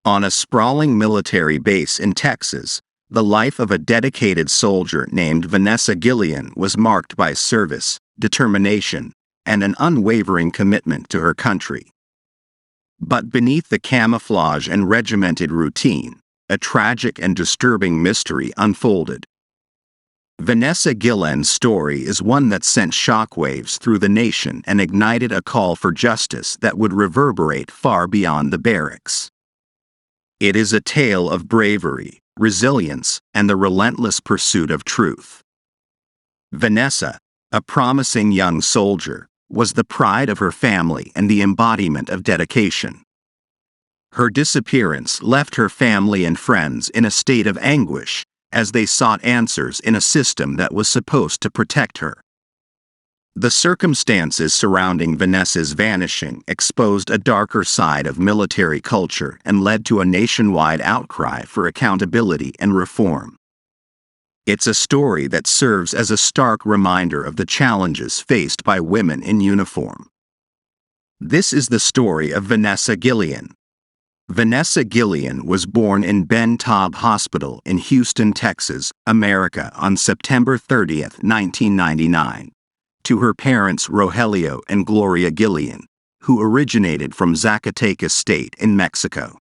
On a sprawling military base in Texas, the life of a dedicated soldier named Vanessa Guillén was marked by service, determination, and an unwavering commitment to her country. But beneath the camouflage and regimented routine, a tragic and disturbing mystery unfolded. Vanessa Guillén's story is one that sent shockwaves through the nation and ignited a call for justice that would reverberate far beyond the barracks. It is a tale of bravery, resilience, and the relentless pursuit of truth. Vanessa, a promising young soldier, was the pride of her family and the embodiment of dedication. Her disappearance left her family and friends in a state of anguish as they sought answers in a system that was supposed to protect her. The circumstances surrounding Vanessa's vanishing exposed a darker side of military culture and led to a nationwide outcry for accountability and reform. It's a story that serves as a stark reminder of the challenges faced by women in uniform. This is the story of Vanessa Guillén. Vanessa Guillén was born in Ben Taub Hospital in Houston, Texas, America on September 30, 1999, to her parents Rogelio and Gloria Guillén, who originated from Zacatecas State in Mexico.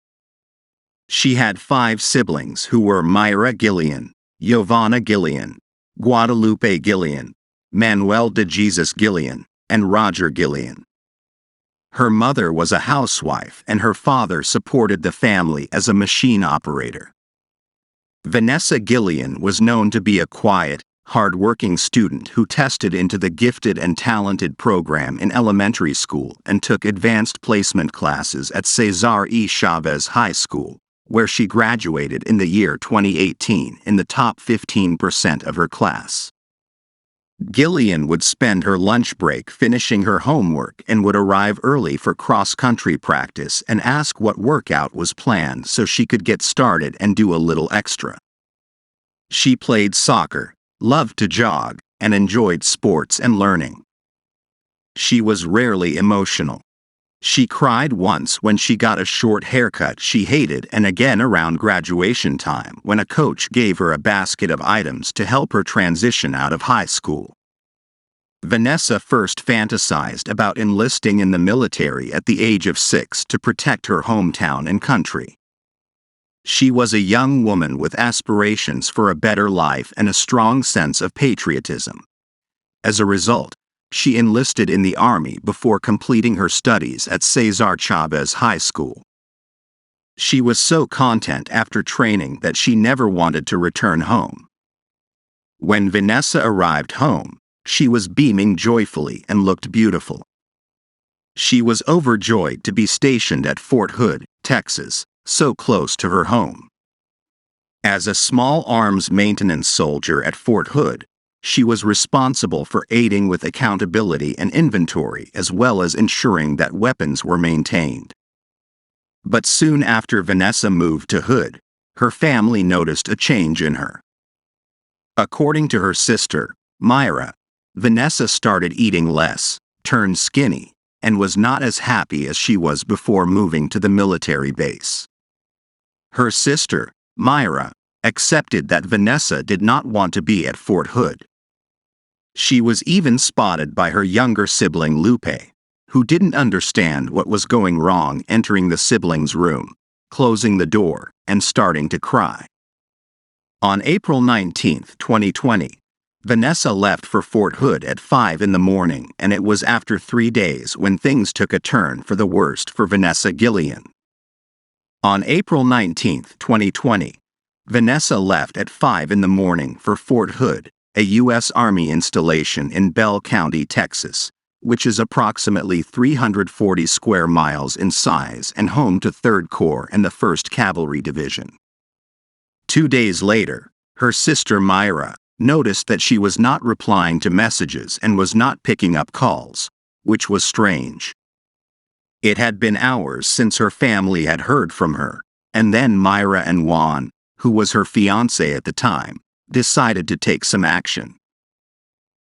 She had 5 siblings who were Mayra Guillén, Giovanna Guillén, Guadalupe Guillén, Manuel de Jesus Guillén, and Roger Guillén. Her mother was a housewife and her father supported the family as a machine operator. Vanessa Guillén was known to be a quiet, hard-working student who tested into the gifted and talented program in elementary school and took advanced placement classes at Cesar E. Chavez High School, where she graduated in the year 2018 in the top 15% of her class. Guillén would spend her lunch break finishing her homework and would arrive early for cross-country practice and ask what workout was planned so she could get started and do a little extra. She played soccer, loved to jog, and enjoyed sports and learning. She was rarely emotional. She cried once when she got a short haircut she hated and again around graduation time when a coach gave her a basket of items to help her transition out of high school. Vanessa first fantasized about enlisting in the military at the age of 6 to protect her hometown and country. She was a young woman with aspirations for a better life and a strong sense of patriotism. As a result, she enlisted in the Army before completing her studies at Cesar Chavez High School. She was so content after training that she never wanted to return home. When Vanessa arrived home, she was beaming joyfully and looked beautiful. She was overjoyed to be stationed at Fort Hood, Texas, so close to her home. As a small arms maintenance soldier at Fort Hood, she was responsible for aiding with accountability and inventory as well as ensuring that weapons were maintained. But soon after Vanessa moved to Hood, her family noticed a change in her. According to her sister, Mayra, Vanessa started eating less, turned skinny, and was not as happy as she was before moving to the military base. Her sister, Mayra, accepted that Vanessa did not want to be at Fort Hood. She was even spotted by her younger sibling Lupe, who didn't understand what was going wrong, entering the siblings' room, closing the door, and starting to cry. On April 19, 2020, Vanessa left for Fort Hood at 5 in the morning, and it was after 3 days when things took a turn for the worst for Vanessa Guillén. On April 19, 2020, Vanessa left at 5 in the morning for Fort Hood, a U.S. Army installation in Bell County, Texas, which is approximately 340 square miles in size and home to 3rd Corps and the 1st Cavalry Division. 2 days later, her sister Mayra noticed that she was not replying to messages and was not picking up calls, which was strange. It had been hours since her family had heard from her, and then Mayra and Juan, who was her fiancé at the time, decided to take some action.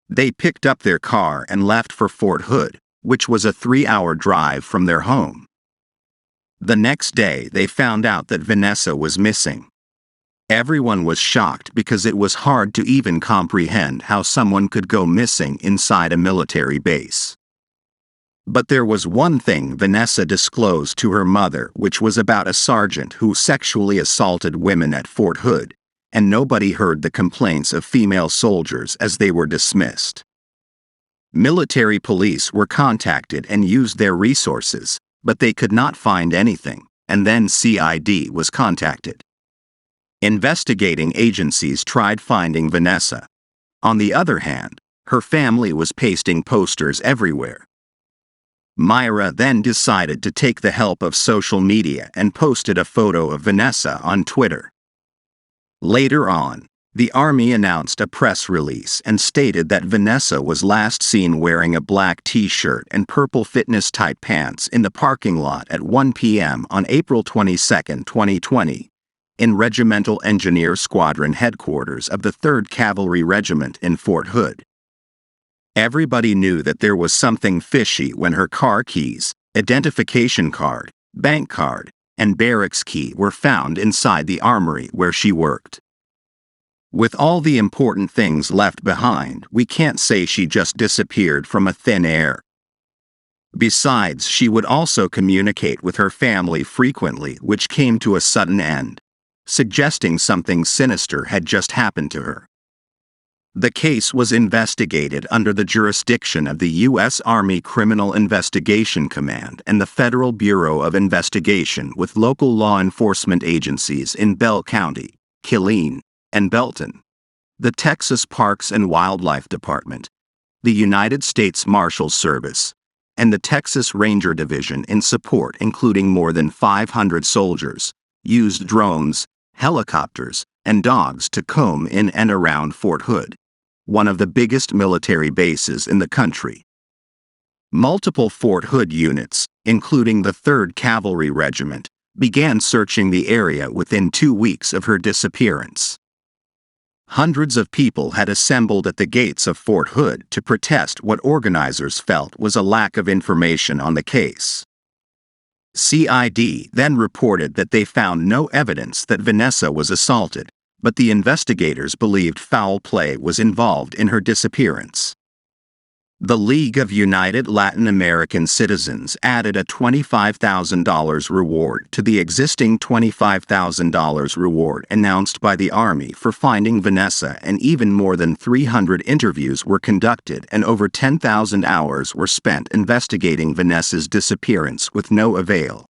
They picked up their car and left for Fort Hood, which was a 3-hour drive from their home. The next day they found out that Vanessa was missing. Everyone was shocked because it was hard to even comprehend how someone could go missing inside a military base. But there was one thing Vanessa disclosed to her mother, which was about a sergeant who sexually assaulted women at Fort Hood, and nobody heard the complaints of female soldiers as they were dismissed. Military police were contacted and used their resources, but they could not find anything, and then CID was contacted. Investigating agencies tried finding Vanessa. On the other hand, her family was pasting posters everywhere. Myra then decided to take the help of social media and posted a photo of Vanessa on Twitter. Later on, the Army announced a press release and stated that Vanessa was last seen wearing a black t-shirt and purple fitness-type pants in the parking lot at 1 p.m. on April 22, 2020, in Regimental Engineer Squadron headquarters of the 3rd Cavalry Regiment in Fort Hood. Everybody knew that there was something fishy when her car keys, identification card, bank card, and barracks key were found inside the armory where she worked. With all the important things left behind, we can't say she just disappeared from a thin air. Besides, she would also communicate with her family frequently, which came to a sudden end, suggesting something sinister had just happened to her. The case was investigated under the jurisdiction of the U.S. Army Criminal Investigation Command and the Federal Bureau of Investigation, with local law enforcement agencies in Bell County, Guilléns, and Belton, the Texas Parks and Wildlife Department, the United States Marshals Service, and the Texas Ranger Division in support, including more than 500 soldiers, used drones, helicopters, and dogs to comb in and around Fort Hood, one of the biggest military bases in the country. Multiple Fort Hood units, including the 3rd Cavalry Regiment, began searching the area within 2 weeks of her disappearance. Hundreds of people had assembled at the gates of Fort Hood to protest what organizers felt was a lack of information on the case. CID then reported that they found no evidence that Vanessa was assaulted, but the investigators believed foul play was involved in her disappearance. The League of United Latin American Citizens added a $25,000 reward to the existing $25,000 reward announced by the Army for finding Vanessa, and even more than 300 interviews were conducted and over 10,000 hours were spent investigating Vanessa's disappearance with no avail.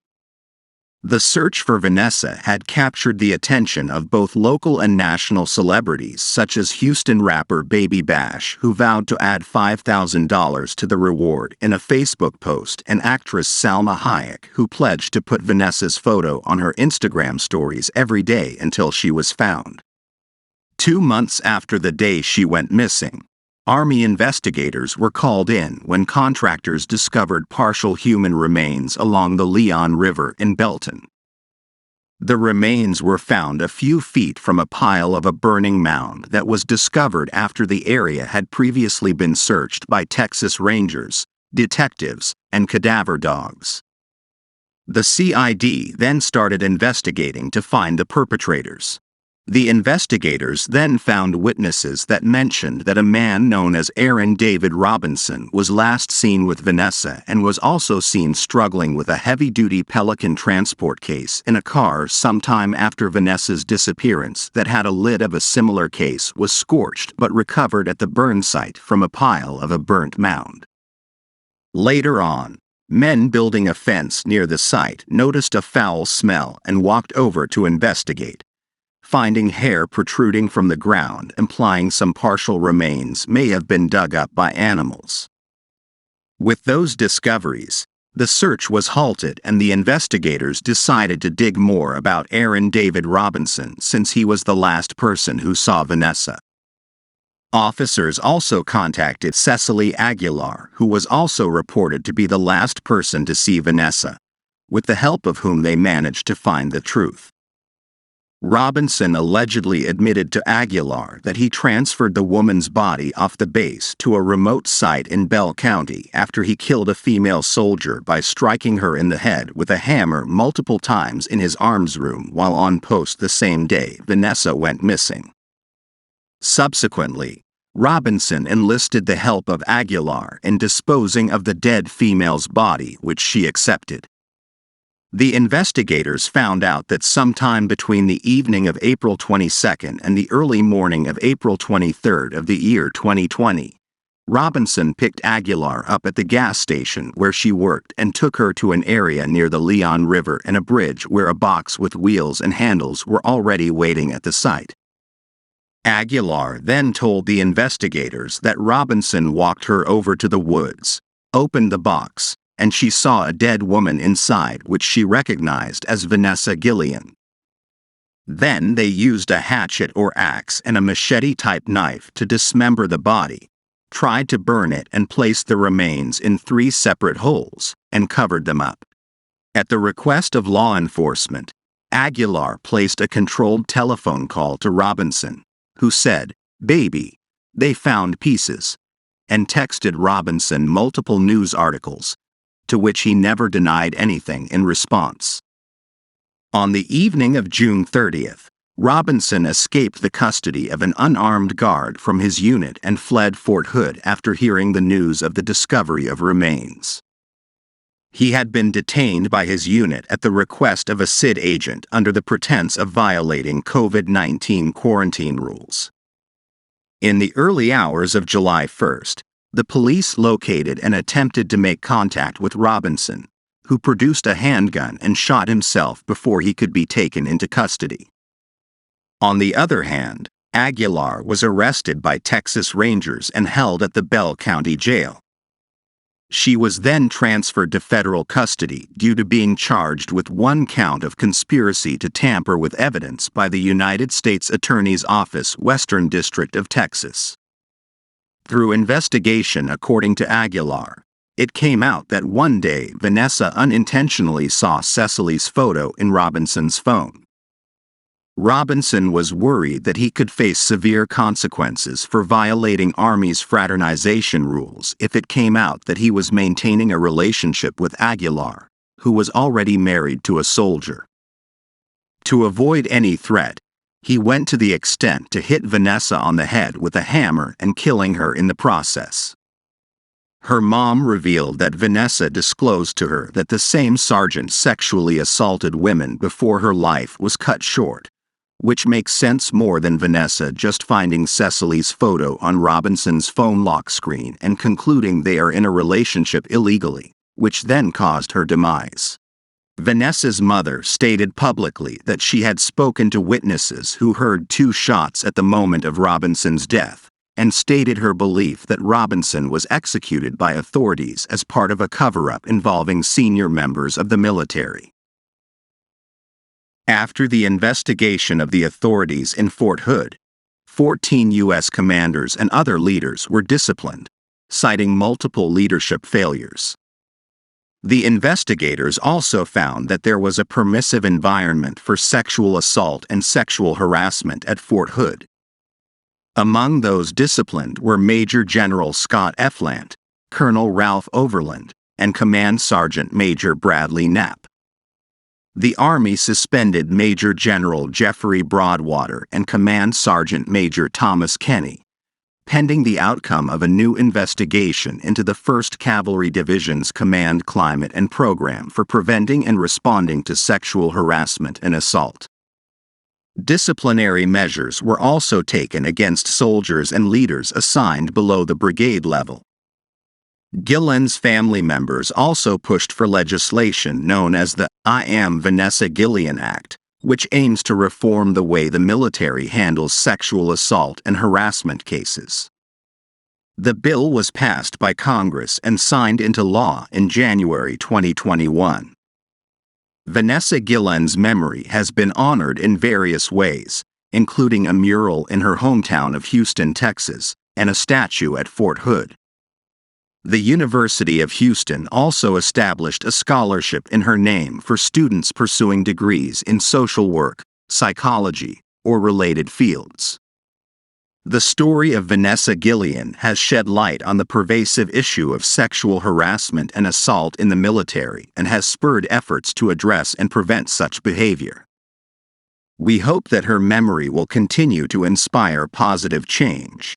The search for Vanessa had captured the attention of both local and national celebrities such as Houston rapper Baby Bash, who vowed to add $5,000 to the reward in a Facebook post, and actress Salma Hayek, who pledged to put Vanessa's photo on her Instagram stories every day until she was found. 2 months after the day she went missing, Army investigators were called in when contractors discovered partial human remains along the Leon River in Belton. The remains were found a few feet from a pile of a burning mound that was discovered after the area had previously been searched by Texas Rangers, detectives, and cadaver dogs. The CID then started investigating to find the perpetrators. The investigators then found witnesses that mentioned that a man known as Aaron David Robinson was last seen with Vanessa and was also seen struggling with a heavy-duty Pelican transport case in a car sometime after Vanessa's disappearance that had a lid of a similar case was scorched but recovered at the burn site from a pile of a burnt mound. Later on, men building a fence near the site noticed a foul smell and walked over to investigate, finding hair protruding from the ground, implying some partial remains may have been dug up by animals. With those discoveries, the search was halted and the investigators decided to dig more about Aaron David Robinson, since he was the last person who saw Vanessa. Officers also contacted Cecily Aguilar, who was also reported to be the last person to see Vanessa, with the help of whom they managed to find the truth. Robinson allegedly admitted to Aguilar that he transferred the woman's body off the base to a remote site in Bell County after he killed a female soldier by striking her in the head with a hammer multiple times in his arms room while on post the same day Vanessa went missing. Subsequently, Robinson enlisted the help of Aguilar in disposing of the dead female's body, which she accepted. The investigators found out that sometime between the evening of April 22 and the early morning of April 23 of the year 2020, Robinson picked Aguilar up at the gas station where she worked and took her to an area near the Leon River and a bridge where a box with wheels and handles were already waiting at the site. Aguilar then told the investigators that Robinson walked her over to the woods, opened the box, and she saw a dead woman inside which she recognized as Vanessa Guillén. Then they used a hatchet or axe and a machete-type knife to dismember the body, tried to burn it and placed the remains in 3 separate holes, and covered them up. At the request of law enforcement, Aguilar placed a controlled telephone call to Robinson, who said, "Baby, they found pieces," and texted Robinson multiple news articles, to which he never denied anything in response. On the evening of June 30th, Robinson escaped the custody of an unarmed guard from his unit and fled Fort Hood after hearing the news of the discovery of remains. He had been detained by his unit at the request of a SID agent under the pretense of violating COVID-19 quarantine rules. In the early hours of July 1st, the police located and attempted to make contact with Robinson, who produced a handgun and shot himself before he could be taken into custody. On the other hand, Aguilar was arrested by Texas Rangers and held at the Bell County Jail. She was then transferred to federal custody due to being charged with 1 count of conspiracy to tamper with evidence by the United States Attorney's Office, Western District of Texas. Through investigation, according to Aguilar, it came out that one day Vanessa unintentionally saw Cecily's photo in Robinson's phone. Robinson was worried that he could face severe consequences for violating Army's fraternization rules if it came out that he was maintaining a relationship with Aguilar, who was already married to a soldier. To avoid any threat, he went to the extent to hit Vanessa on the head with a hammer and killing her in the process. Her mom revealed that Vanessa disclosed to her that the same sergeant sexually assaulted women before her life was cut short, which makes sense more than Vanessa just finding Cecily's photo on Robinson's phone lock screen and concluding they are in a relationship illegally, which then caused her demise. Vanessa's mother stated publicly that she had spoken to witnesses who heard 2 shots at the moment of Robinson's death, and stated her belief that Robinson was executed by authorities as part of a cover-up involving senior members of the military. After the investigation of the authorities in Fort Hood, 14 U.S. commanders and other leaders were disciplined, citing multiple leadership failures. The investigators also found that there was a permissive environment for sexual assault and sexual harassment at Fort Hood. Among those disciplined were Major General Scott Eflant, Colonel Ralph Overland, and Command Sergeant Major Bradley Knapp. The Army suspended Major General Jeffrey Broadwater and Command Sergeant Major Thomas Kenny, pending the outcome of a new investigation into the 1st Cavalry Division's Command Climate and Program for preventing and responding to sexual harassment and assault. Disciplinary measures were also taken against soldiers and leaders assigned below the brigade level. Guilléns family members also pushed for legislation known as the I Am Vanessa Guillén Act, which aims to reform the way the military handles sexual assault and harassment cases. The bill was passed by Congress and signed into law in January 2021. Vanessa Guillén's memory has been honored in various ways, including a mural in her hometown of Houston, Texas, and a statue at Fort Hood. The University of Houston also established a scholarship in her name for students pursuing degrees in social work, psychology, or related fields. The story of Vanessa Guillén has shed light on the pervasive issue of sexual harassment and assault in the military and has spurred efforts to address and prevent such behavior. We hope that her memory will continue to inspire positive change.